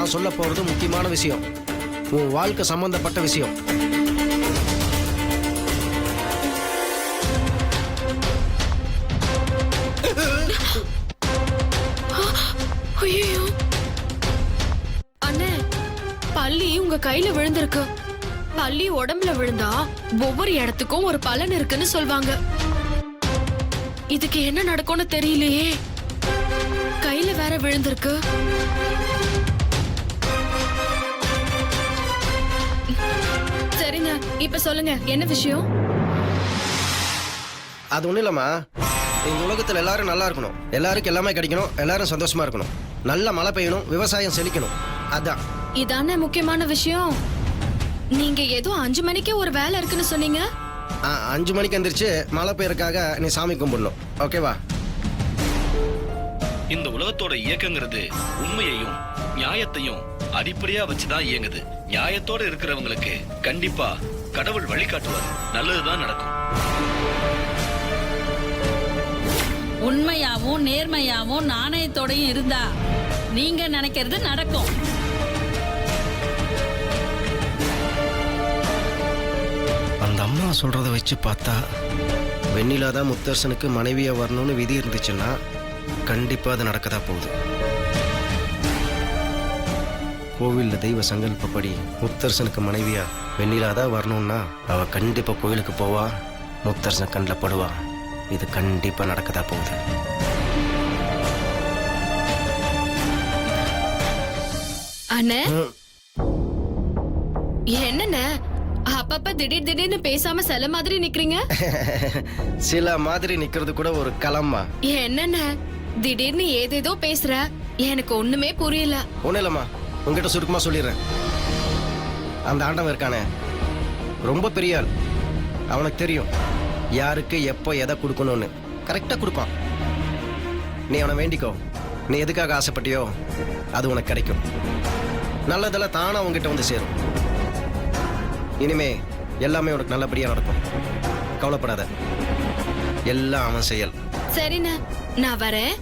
நான் சொல்ல போறது முக்கியமான விஷயம், உன் வாழ்க்கை சம்பந்தப்பட்ட விஷயம். ஐயோ அண்ணே, பள்ளி உங்க கையில விழுந்திருக்கு. பள்ளி உடம்புல விழுந்தா ஒவ்வொரு இடத்துக்கும் ஒரு பலன் இருக்குன்னு சொல்வாங்க. இதுக்கு என்ன நடக்கும்னு தெரியலையே. கையில வேற விழுந்திருக்கு. சரிங்க, இப்ப சொல்லுங்க என்ன விஷயம்? அது ஒண்ணும் இல்லம்மா, இந்த உலகத்துல எல்லாரும் நல்லா இருக்கணும், எல்லாருக்கும் எல்லாமே கிடைக்கணும், எல்லாரும் சந்தோஷமா இருக்கணும், நல்ல மழை பெய்யணும், விவசாயம் செழிக்கணும். அதான் இதானே முக்கியமான விஷயம். நீங்க ஏதோ 5 மணிக்கே ஒரு வேலை இருக்குன்னு சொன்னீங்க. 5 மணிக்கு எந்திரிச்சு மழை பெய்யறதுக்காக நீ சாமி கும்பிடணும். ஓகேவா? இந்த உலகத்தோட இயக்கங்கிறது உண்மையையும் நியாயத்தையும் அடிப்படையா வச்சுதான் இயங்குது. நியாயத்தோட இருக்கிறவங்களுக்கு கண்டிப்பா கடவுள் வழிகாட்டுவார், நல்லதுதான் நடக்கும். உண்மையாவும் நேர்மையாவும் நாணயத்தோடையும் இருந்தா நீங்க நினைக்கிறது நடக்கும். அந்த அம்மா சொல்றத வச்சு பார்த்தா வெண்ணிலா தான் முத்தரசனுக்கு மனைவியா வரணும்னு விதி இருந்துச்சுன்னா கண்டிப்பா அது நடக்கதா போகுது. கோவில்ல தெய்வ சங்கல்பப்படி முத்தரசனுக்கு மனைவியா வெண்ணிலா தான் வரணும்னா அவ கண்டிப்பா கோவிலுக்கு போவா, முத்தரசன் கண்ணில் படுவா. இது கண்டிப்பா நடக்கதா போகுது. அண்ணே, என்னண்ணே அப்பப்ப திடீர்னு பேசாம சில மாதிரி நிக்கிறீங்க? சில மாதிரி நிக்கிறது கூட ஒரு களம்மா. என்னண்ணே திடீர்னு ஏதேதோ பேசுற, எனக்கு ஒண்ணுமே புரியல. ஒண்ணும் இல்லம்மா, உங்ககிட்ட சுருக்கமா சொல்லிடுறேன். அந்த ஆண்டவன் இருக்கானே, ரொம்ப பெரிய ஆள். அவனுக்கு தெரியும் யாருக்கு எப்போ எதை கொடுக்கணும்னு. கரெக்டா கொடுப்பான். நீ அவனை வேண்டிக்கோ. நீ எதுக்காக ஆசைப்பட்டியோ அது உனக்கு கிடைக்கும். நல்லதெல்லாம் தானா உங்ககிட்ட வந்து சேரும். இனிமே எல்லாமே உனக்கு நல்லபடியா நடக்கும். கவலைப்படாத, எல்லாம் அவன் செயல். சரிண்ணே, நான் வரேன்.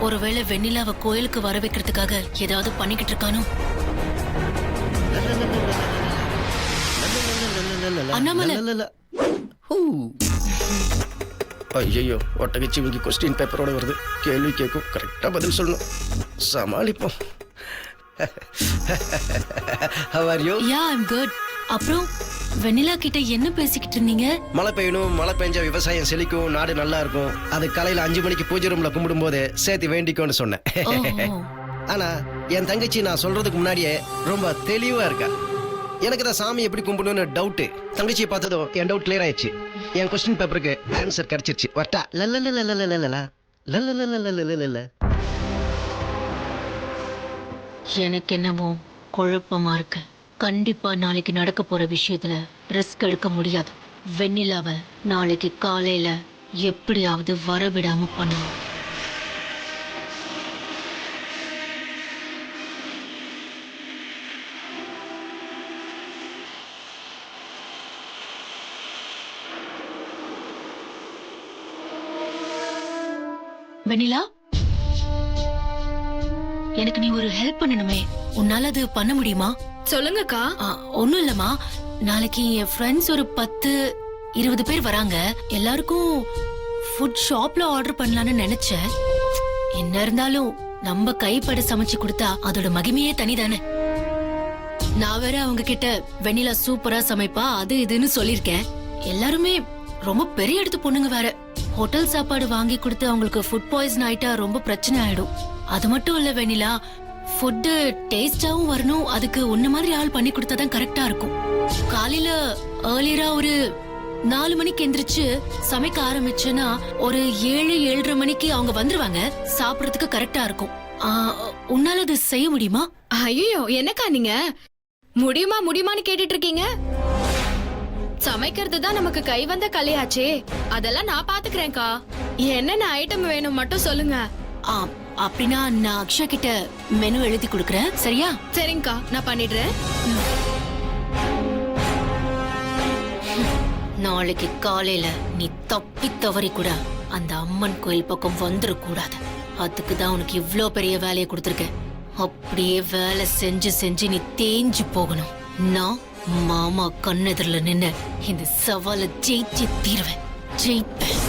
ஒருவேளை வெண்ணிலாவை கோயிலுக்கு வர வைக்கிறதுக்காக ஏதாவது பண்ணிக்கிட்டு இருக்கானோ? அண்ணாமலை, ஐயோ, ஒட்டகச்சி இங்க கொஸ்டின் பேப்பரோட வருது. கேள்வி கேட்கும், கரெக்டா பதில் சொல்லணும். சமாளிப்போம். How are you? Yeah, I'm good. அப்புறம் வெண்ணிலா கிட்ட என்ன பேசிக்கிட்டு இருந்தீங்க? மழை பெய்யணும், மழை பெஞ்சா விவசாயம் செழிக்கும், நாடு நல்லா இருக்கும், அது காலையில 5 மணிக்கு பூஜை ரூம்ல கும்பிடும் போது சேர்த்து வேண்டிக்கோன்னு சொன்னேன். ஆனா என் தங்கச்சி நான் சொல்றதுக்கு முன்னாடியே ரொம்ப தெளிவா இருக்கா. எனக்கு தான் சாமி எப்படி கும்பிடணும்னு டவுட். தங்கச்சியை பார்த்ததும் என் டவுட் கிளியர் ஆயிடுச்சு. என் கொஸ்டின் பேப்பருக்கு ஆன்சர் கிடைச்சிருச்சு. வட்டா எனக்கு என்னவோ குழப்பமா இருக்கு. கண்டிப்பா நாளைக்கு நடக்க போற விஷயத்துல ரிஸ்க் எடுக்க முடியாது. வெண்ணிலாவை நாளைக்கு காலையில எப்படியாவது வரவிடாம பண்ணணும். வெண்ணிலா, எனக்கு நீ ஒரு ஹெல்ப் பண்ணணுமே. உன்னால அது பண்ண முடியுமா? சொல்லுங்கக்கா. ஒண்ணும் இல்லம்மா, நாளைக்கு என் ஃப்ரெண்ட்ஸ் ஒரு 10-20 பேர் வராங்க. எல்லாருக்கும் ஃபுட் ஷாப்ல ஆர்டர் பண்ணலாம்னு நினைச்சேன். என்ன இருந்தாலும் நம்ம கைப்பட சமைச்சு கொடுத்தா அதோட மகிமையே தனிதானே. நான் வேற அவங்க கிட்ட வெண்ணிலா சூப்பரா சமைப்பா அது இதுன்னு சொல்லிருக்கேன். எல்லாருமே ரொம்ப பெரிய இடத்து பொண்ணுங்க வேற. ஹோட்டல் சாப்பாடு வாங்கி கொடுத்து அவங்களுக்கு ஃபுட் பாய்சன் ஆயிட்டா ரொம்ப பிரச்சனை ஆயிடும். அது மட்டும் இல்ல வெண்ணிலா, ஃபுட் டேஸ்டாவும் வரணும். அதுக்கு உன்ன மாதிரி ஆள் பண்ணி கொடுத்தாதான் கரெக்டா இருக்கும். காலையில ஏர்லியரா ஒரு 4 மணிக்கு எந்திரிச்சு சமைக்க ஆரம்பிச்சேன்னா ஒரு 7-7:30 மணிக்கு அவங்க வந்துருவாங்க. சாப்பிடறதுக்கு கரெக்டா இருக்கும். உன்னால அது செய்ய முடியுமா? ஐயோ, என்னக்கா நீங்க முடியுமான்னு கேட்டுட்டு இருக்கீங்க? சமைக்கிறது தான் நமக்கு கை வந்த கலையாச்சே. அதெல்லாம் நான் பாத்துக்கிறேன்க்கா. என்னென்ன ஐட்டம் வேணும் மட்டும் சொல்லுங்க. அப்படின்னா நான் அக்ஷா கிட்ட மெனு எழுதி கொடுக்கறேன். சரியா? சரிங்கக்கா, நான் பண்ணிடுறேன். நாளைக்கு காலையில நீ தப்பி தவறி கூட அந்த அம்மன் கோயில் பக்கம் வந்துடக்கூடாது. அதுக்கு தான் உனக்கு இவ்ளோ பெரிய வேலையை கொடுத்துருக்கேன். அப்படியே வேலை செஞ்சு செஞ்சு நீ தேஞ்சு போகணும். நான் மாமா கண்ணெதிரில நின்னு இந்த சவாலை ஜெயிச்சு தீர்வேன், ஜெயிப்பேன்.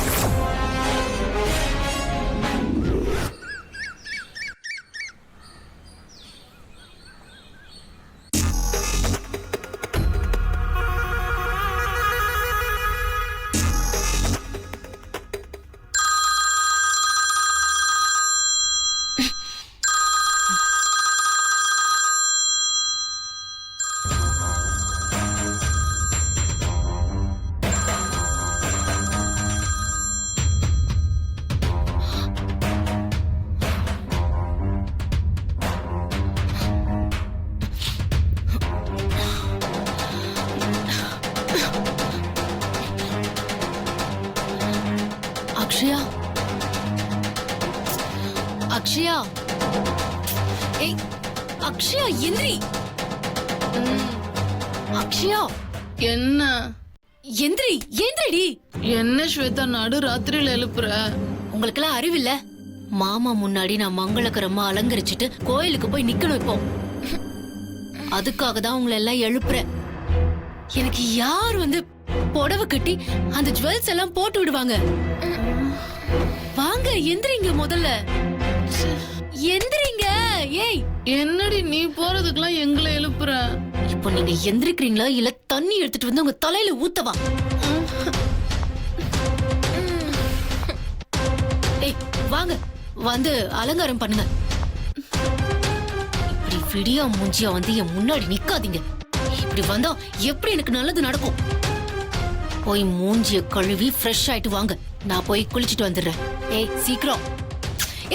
அக்ஷயா, அக்ஷயா, ஏய் அக்ஷயா எந்திரி. அக்ஷயா என்ன எந்திரி, எந்திரிடி. என்ன ஸ்வேதா நடு ராத்திரியில எழுப்புற? உங்களுக்கெல்லாம் அறிவில்ல? மாமா முன்னாடி நான் மங்களகரமா அலங்கரிச்சுட்டு கோயிலுக்கு போய் நிக்கணும் இப்போ. அதுக்காக தான் உங்களை எல்லாம் எழுப்புறேன். எனக்கு யார் வந்து புடவை கட்டி அந்த ஜுவல்ஸ் எல்லாம் போட்டு விடுவாங்க? வாங்க எந்திரிங்க, முதல்ல எந்திரிங்க. ஏய் என்னடி நீ போறதுக்கெல்லாம் எங்களை எழுப்புற? இப்போ நீங்க எந்திரிக்கிறீங்களா இல்ல தண்ணி எடுத்துட்டு வந்து உங்க தலையில ஊத்தவா? ஏய் வாங்க, வந்து அலங்காரம் பண்ணுங்க. இப்படி விடியா மூஞ்சியா வந்து என் முன்னாடி நிக்காதீங்க. இப்படி வந்தா எப்படி எனக்கு நல்லது நடக்கும்? போய் மூஞ்சிய கழுவி ஃப்ரெஷ் ஆயிட்டு வாங்க. நான் போய் குளிச்சிட்டு வந்துடுறேன். ஏய் சீக்கிரம்.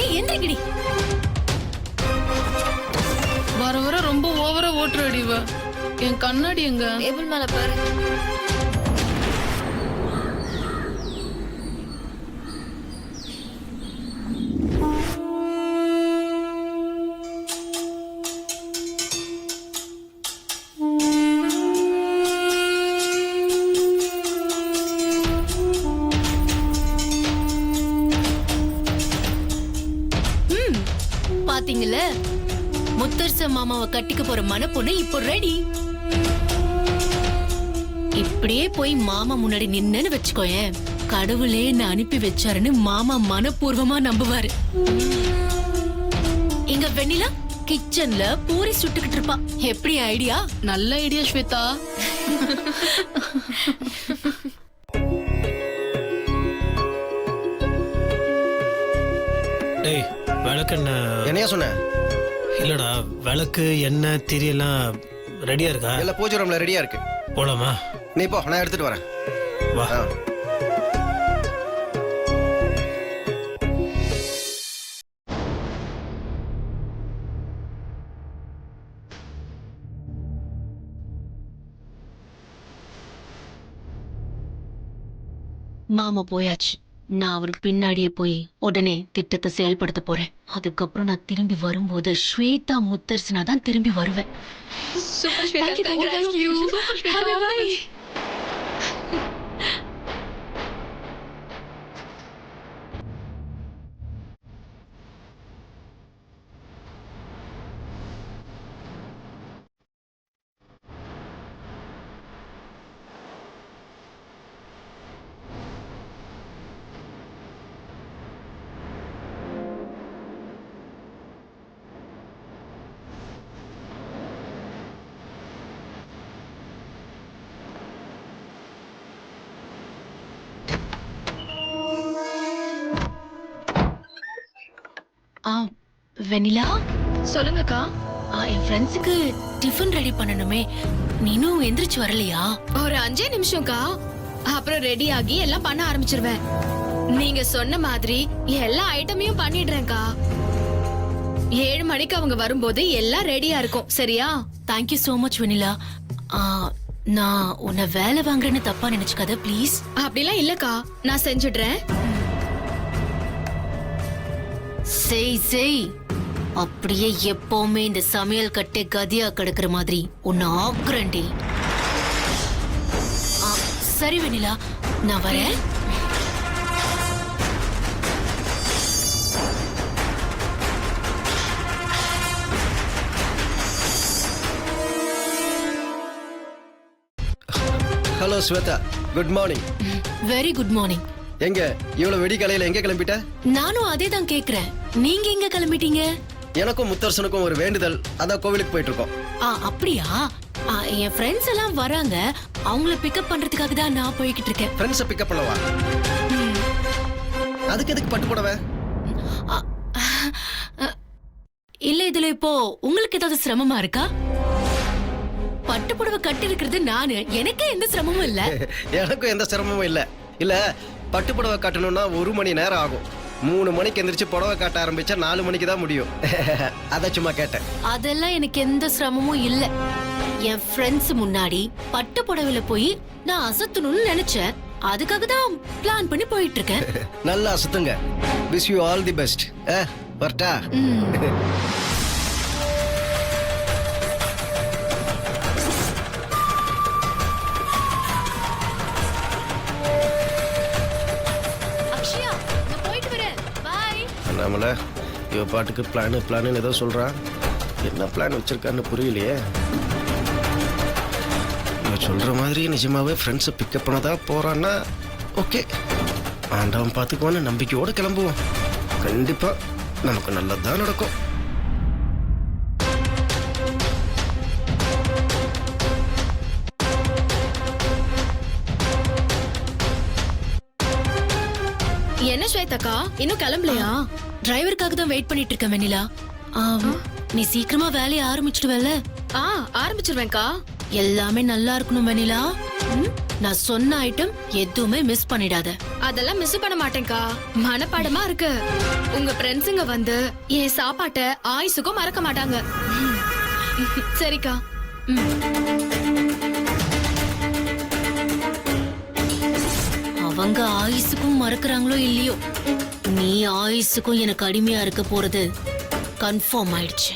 ஏய் எந்திரிங்கடி. வர வர ரொம்ப ஓவரா ஓட்டுற அடிவ. என் கண்ணாடி எங்க? டேபிள் மேல பாரு. பாத்தீங்கல்ல, முத்தரச மாமாவை கட்டிக்க போற மணப்பொண்ணு இப்போ ரெடி. இப்படியே போய் மாமா முன்னாடி நின்னு வச்சுக்கோயேன், கடவுளே என்ன அனுப்பி வச்சாருன்னு மாமா மனப்பூர்வமா நம்புவாரு. இங்க வெண்ணிலா கிச்சன்ல பூரி சுட்டுக்கிட்டு இருப்பா. எப்படி ஐடியா? நல்ல ஐடியா ஸ்வேதா. டேய் விளக்கு என்ன? என்னையா சொன்ன? இல்லடா விளக்கு எண்ணெய் திரியெல்லாம் ரெடியா இருக்கா? எல்லாம் பூஜை ரூம்ல ரெடியா இருக்கு. போலாமா? நீ போ, நான் எடுத்துட்டு வரேன். வா. ஆ. மாமா போயாச்சு. நான் அவர் பின்னாடியே போய் உடனே திட்டத்தை செயல்படுத்த போறேன். அதுக்கப்புறம் நான் திரும்பி வரும்போது ஸ்வேதா முத்தரசனா தான் திரும்பி வருவேன். வெனிலா சொல்லுங்கக்கா. என் ஃப்ரெண்ட்ஸுக்கு டிஃபன் ரெடி பண்ணணுமே, நீனும் எந்திரிச்சு வரலையா? ஒரு 5 நிமிஷம்க்கா, அப்புறம் ரெடி ஆகி எல்லாம் பண்ண ஆரம்பிச்சிருவேன். நீங்க சொன்ன மாதிரி எல்லா ஐட்டமையும் பண்ணிடுறேன்க்கா. 7 மணிக்கு அவங்க வரும்போது எல்லாம் ரெடியா இருக்கும். சரியா? Thank you so much Vennila. நான் உன்னை வேலை வாங்குறேன்னு தப்பா நினைச்சுக்காத ப்ளீஸ். அப்படிலாம் இல்லக்கா, நான் செஞ்சிடுறேன். செய் அப்படியே எப்பவுமே இந்த சமையல் கட்டே கதியா கிடக்குற மாதிரி உன்னை ஆக்குறேன்டி. சரி வெனிலா, நான் வரேன். Hello Shweta, good morning. Very good morning. எங்க இவ்வளவு வெடி காலையில எங்க கிளம்பிட்ட? நானும் அதே தான் கேக்குறேன். நீங்க எங்க கிளம்பிட்டீங்க? எனக்கும் முத்தரசனுக்கும் ஒரு வேண்டுதல், அதான் கோவிலுக்கு போயிட்டு இருக்கோம். அப்படியா? என் ஃப்ரெண்ட்ஸ் எல்லாம் வராங்க. அவங்கள பிக்கப் பண்றதுக்காக தான் நான் போய்கிட்டு இருக்கேன். ஃப்ரெண்ட்ஸை பிக்கப் பண்ணவா? அதுக்கு எதுக்கு பட்டு போடவே? இல்ல, இதுல இப்போ உங்களுக்கு ஏதாவது சிரமமா இருக்கா? பட்டு புடவை கட்டி இருக்கிறது நானு, எனக்கே எந்த சிரமமும் இல்ல. எனக்கும் எந்த சிரமமும் இல்ல. இல்ல, பட்டு புடவை காட்டணும்னா 1 மணி நேரம் ஆகும். 3 மணிக்கு எந்திரிச்சு புடவை காட்ட ஆரம்பிச்சா 4 மணிக்கு தான் முடியும். அத சும்மா கேட்டேன். அதெல்லாம் எனக்கு எந்த சிரமமும் இல்ல. என் ஃப்ரெண்ட்ஸ் முன்னாடி பட்டு புடவையில போய் நான் அசத்தணும்னு நினைச்சேன். அதுக்காக தான் பிளான் பண்ணி போயிட்டு இருக்கேன். நல்லா சுத்துங்க. Wish you all the best. வரட்டா? அக்ஷயா, நான் போயிட்டு வரேன். பை. நம்மள இவ பாட்டுக்கு பிளான் ஏதோ சொல்றான். என்ன பிளான் வச்சிருக்கான்னு புரியலையே. இவ சொல்ற மாதிரி நிஜமாவே ஃப்ரெண்ட்ஸை பிக்கப் பண்ணதா போறான்னா ஓகே, ஆண்டவன் பார்த்துக்குவான்னு நம்பிக்கையோடு கிளம்புவோம். கண்டிப்பா நமக்கு நல்லதுதான் நடக்கும். என்ன ஸ்வேதாக்கா, இன்னும் கிளம்பலையா? டிரைவருக்காக தான் வெயிட் பண்ணிட்டு இருக்கேன் வெண்ணிலா. நீ சீக்கிரமா வேலையை ஆரம்பிச்சிடுவல்ல? ஆரம்பிச்சிருவேன்க்கா. எல்லாமே நல்லா இருக்கணும் வெண்ணிலா. நான் சொன்ன ஐட்டம் எதுவுமே மிஸ் பண்ணிடாத. அதெல்லாம் மிஸ் பண்ண மாட்டேன்க்கா, மனப்பாடமா இருக்கு. உங்க ஃப்ரெண்ட்ஸுங்க வந்து என் சாப்பாட்டை ஆயுசுக்கும் மறக்க மாட்டாங்க. சரிக்கா. அவங்க ஆயுசுக்கும் மறக்கறாங்களோ இல்லையோ, நீ ஆயுசுக்கும் எனக்கு அடிமையா இருக்க போறது கன்ஃபார்ம் ஆயிடுச்சு.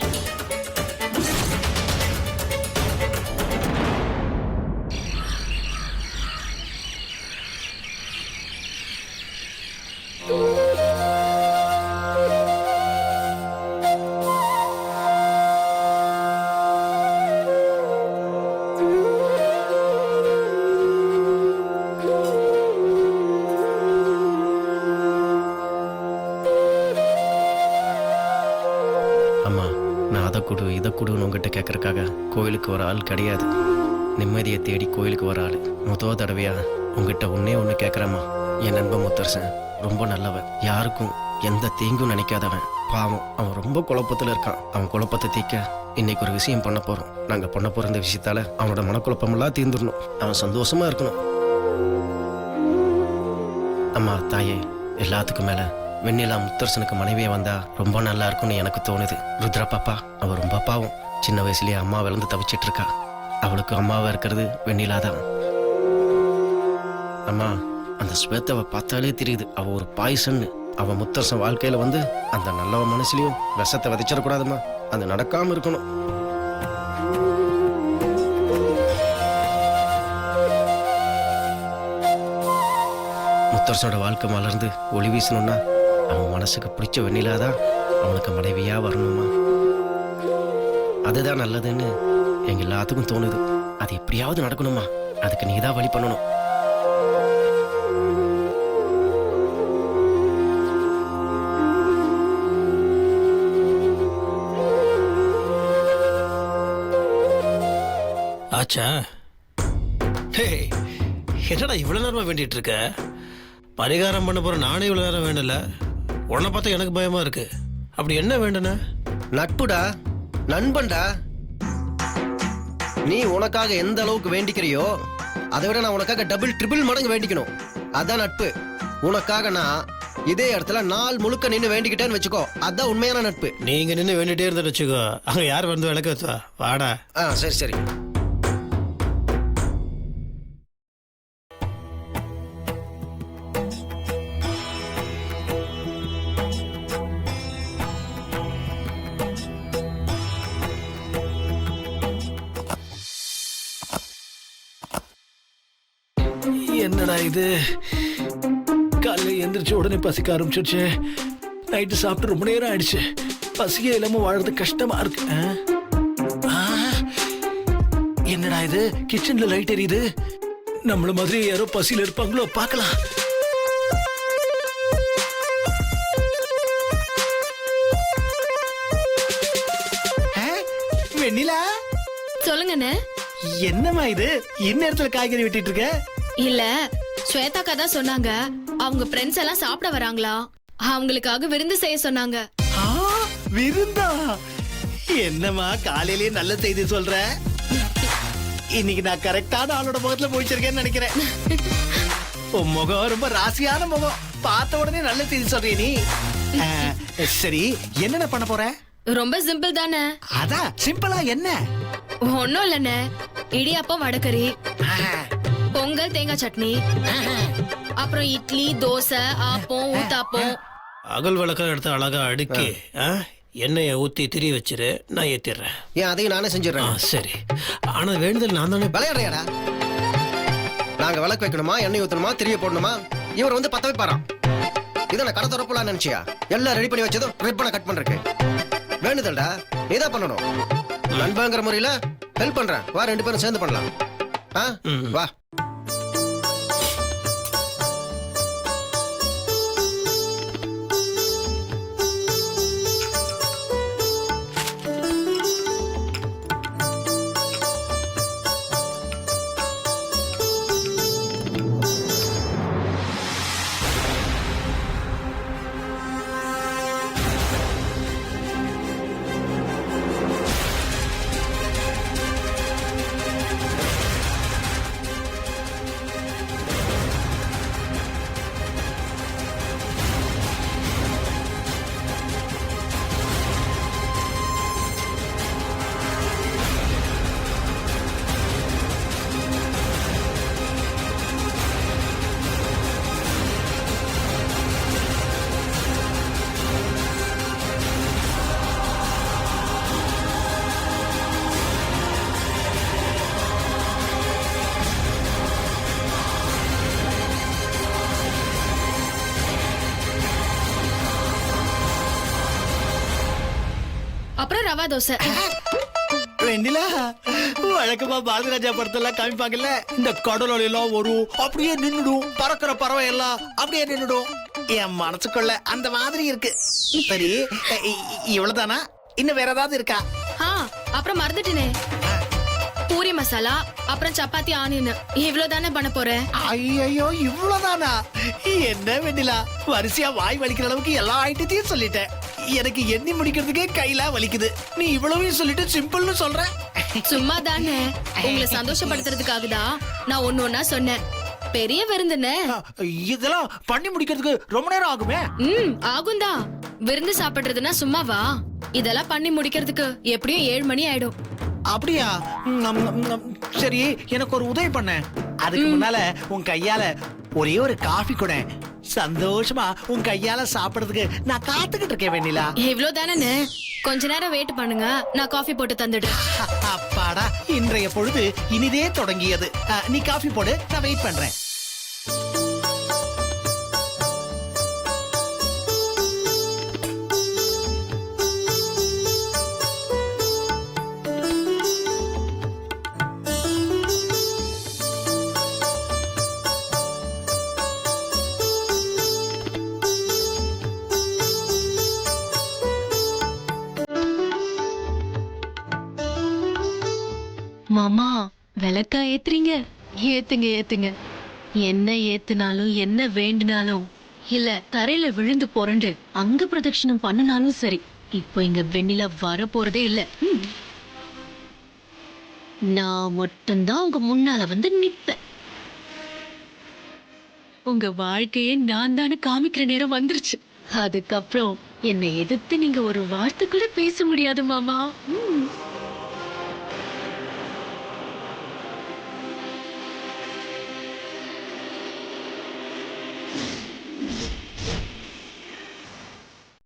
அம்மா, நான் அதை கொடு இதை கொடுன்னு உங்ககிட்ட கேட்கறக்காக கோயிலுக்கு வர ஆள் கிடையாது. நிம்மதியை தேடி கோயிலுக்கு வர ஆள். முதல் தடவையா உங்ககிட்ட ஒண்ணு கேட்கறேம்மா. என் நண்பன் முத்தரசன் ரொம்ப நல்லவன், யாருக்கும் எந்த தீங்கும் நினைக்காதவன். பாவம், அவன் ரொம்ப குழப்பத்துல இருக்கான். அவன் குழப்பத்தை தீர்க்க இன்னைக்கு ஒரு விஷயம் பண்ண போறோம். நாங்க பண்ண போற இந்த விஷயத்தால அவனோட மனக்குழப்பமெல்லாம் தீர்ந்துடணும். அவன் சந்தோஷமா இருக்கணும். அம்மா தாயே, எல்லாத்துக்கும் மேல வெண்ணிலா முத்தரசனுக்கு மனைவியே வந்தா ரொம்ப நல்லா இருக்கும்னு எனக்கு தோணுது. ருத்ரா பாப்பா, அவ ரொம்ப பாவம். சின்ன வயசுலயே அம்மா விளந்து தவிச்சிட்டு இருக்கா. அவளுக்கு அம்மாவா இருக்கிறது வெண்ணிலா தான். அம்மா, அந்த ஸ்வேதாவை பார்த்தாலே தெரியுது அவ ஒரு பாய்சன்னு. அவ முத்தரசன் வாழ்க்கையில வந்து அந்த நல்லவ மனசுலயும் விஷத்தை விதைச்சிடக்கூடாதுமா. அது நடக்காம இருக்கணும். முத்தரசனோட வாழ்க்கை மலர்ந்து ஒளி வீசணும்னா அவன் மனசுக்கு பிடிச்ச வெண்ணிலாதான் அவனுக்கு மனைவியா வரணுமா. அதுதான் நல்லதுன்னு எங்க எல்லாத்துக்கும் தோணுது. அது எப்படியாவது நடக்கணுமா. அதுக்கு நீதான் வழி பண்ணணும். ஆச்சா? ஹே, என்னடா இவ்வளவு நேரமா வேண்டிட்டு இருக்க? பரிகாரம் பண்ண போற நானே இவ்வளவு நேரம் வேண்டல. உன்னை பார்த்தா எனக்கு பயமா இருக்கு. அப்படி என்ன வேண்டன? நட்புடா, நண்பன்டா. நீ உனக்காக எந்த அளவுக்கு வேண்டிக்கிறியோ அதை விட நான் உனக்காக டபுள் ட்ரிபிள் மடங்கு வேண்டிக்கணும். அதான் நட்பு. உனக்காக நான் இதே இடத்துல நாள் முழுக்க நின்று வேண்டிக்கிட்டேன்னு வச்சுக்கோ, அதான் உண்மையான நட்பு. நீங்க நின்று வேண்டிட்டே இருந்த வச்சுக்கோ, அங்க யார் வந்து விளக்க வச்சா? வாடா. சரி சரி. என்னடா இது, காலையில் எந்திரிச்ச உடனே பசிக்க ஆரம்பிச்சிருச்சு. நைட்டு சாப்பிட்டு ரொம்ப நேரம் ஆயிடுச்சு. பசியே இல்லாம வாழறது கஷ்டமா இருக்கு. என்னடா இது, கிச்சன்ல லைட் எரியுது. நம்மள மாதிரி யாரோ பசியில இருப்பாங்களோ பார்க்கலாம். வெண்ணிலா, சொல்லுங்கண்ணே. என்னம்மா இது இந்நேரத்துல காய்கறி வெட்டிட்டு இருக்க? இல்ல, ஸ்வேதாக்கா தான் சொன்னாங்க அவங்க ஃப்ரெண்ட்ஸ் எல்லாம் சாப்பிட வராங்களா, அவங்களுக்காக விருந்து செய்ய சொன்னாங்க. ஆ, விருந்தா? என்னம்மா காலையிலேயே நல்ல செய்தி சொல்ற. இன்னைக்கு நான் கரெக்டான ஆளோட முகத்துல போயிச்சிருக்கேன்னு நினைக்கிறேன். உன் முகம் ரொம்ப ராசியான முகம், பார்த்த உடனே நல்ல செய்தி சொல்றிய நீ. சரி, என்னென்ன பண்ண போற? ரொம்ப சிம்பிள் தானே. அதான் சிம்பிளா என்ன? ஒன்னும் இல்லண்ணே, இடியாப்பம் வடகறி, பொங்கல் தேங்காய் சட்னி, அப்புறம் இட்லி தோசை ஆப்பம் ஊத்தாப்பம். அகல் விளக்கம் எடுத்து அழகா அடுக்கி எண்ணெயை ஊத்தி திரி வச்சிரு, நான் ஏத்திடுறேன். ஏன் அதையும் நானே செஞ்சிடறேன். சரி, ஆனா வேண்டுதல் நான் தானே. விளையாடுறியாடா? நாங்க விளக்கு வைக்கணுமா, எண்ணெய் ஊத்தணுமா, திரிய போடணுமா? இவர் வந்து பத்த வைப்பாராம். இதை நான் கடை திறப்பலாம் நினைச்சியா? எல்லாம் ரெடி பண்ணி வச்சதும் ரிப்பனை கட் பண்றேன். வேண்டுதல்டா, நீதான் பண்ணணும். நண்பங்கிற முறையில ஹெல்ப் பண்றேன். வா, 2 பேரும் சேர்ந்து பண்ணலாம். வா. அப்புறம் ரவா தோசை. வெண்ணிலா, வழக்கமா பாரதிராஜா படத்தெல்லாம் காமிப்பாங்கல்ல, இந்த கடலோல எல்லாம் வரும், அப்படியே நின்னுடும், பறக்கிற பறவை எல்லாம் அப்படியே நின்னுடும். என் மனசுக்குள்ள அந்த மாதிரி இருக்கு. சரி, இவ்வளவுதானா? இன்னும் வேற ஏதாவது இருக்கா? அப்புறம் மறந்துட்டேனே, பூரி மசாலா, அப்புறம் சப்பாத்தி ஆனியன், இவ்வளவுதானே பண்ண போறேன். ஐயோ, இவ்வளவுதானா? என்ன வெண்ணிலா, வரிசையா வாய் வலிக்கிற அளவுக்கு எல்லா ஐட்டத்தையும் சொல்லிட்டேன். எனக்கு எண்ணி முடிக்கிறதுக்கே கையில வலிக்குது. நீ இவ்வளவையும் சொல்லிட்டு சிம்பிள்னு சொல்ற. சும்மா தானே, உங்களை சந்தோஷப்படுத்துறதுக்காக தான் நான் ஒண்ணு சொன்னேன். பெரிய விருந்துன்னு. இதெல்லாம் பண்ணி முடிக்கிறதுக்கு ரொம்ப நேரம் ஆகுமே. ஆகும்தான். விருந்து சாப்பிடுறதுன்னா சும்மாவா? இதெல்லாம் பண்ணி முடிக்கிறதுக்கு எப்படியும் 7 மணி ஆயிடும். அப்படியா? சரி, எனக்கு ஒரு உதவி பண்ண. அதுக்கு முன்னால உன் கையால ஒரே ஒரு காஃபி கூட சந்தோஷமா உன் கையால சாப்பிடுறதுக்கு நான் காத்துக்கிட்டு இருக்கேன் வெண்ணிலா. இவ்வளவுதானே, கொஞ்ச நேரம் வெயிட் பண்ணுங்க, நான் காஃபி போட்டு தந்துடுறேன். அப்பாடா, இன்றைய பொழுது இனிதே தொடங்கியது. நீ காஃபி போடு, நான் வெயிட் பண்றேன். மாமா, விளக்கா ஏத்துறீங்க? ஏத்துங்க ஏத்துங்க. என்ன ஏத்துனாலும் என்ன வேண்டினாலும் இல்ல தரையில விழுந்து புரண்டு அங்க பிரதட்சணம் பண்ணினாலும் சரி, இப்போ இங்க வெண்ணிலா வர போறதே இல்ல. நான் மட்டும்தான் உங்க முன்னால வந்து நிப்பேன். உங்க வாழ்க்கையே நான் தானே காமிக்கிற நேரம் வந்துருச்சு. அதுக்கப்புறம் என்னை எதிர்த்து நீங்க ஒரு வார்த்தை கூட பேச முடியாது மாமா.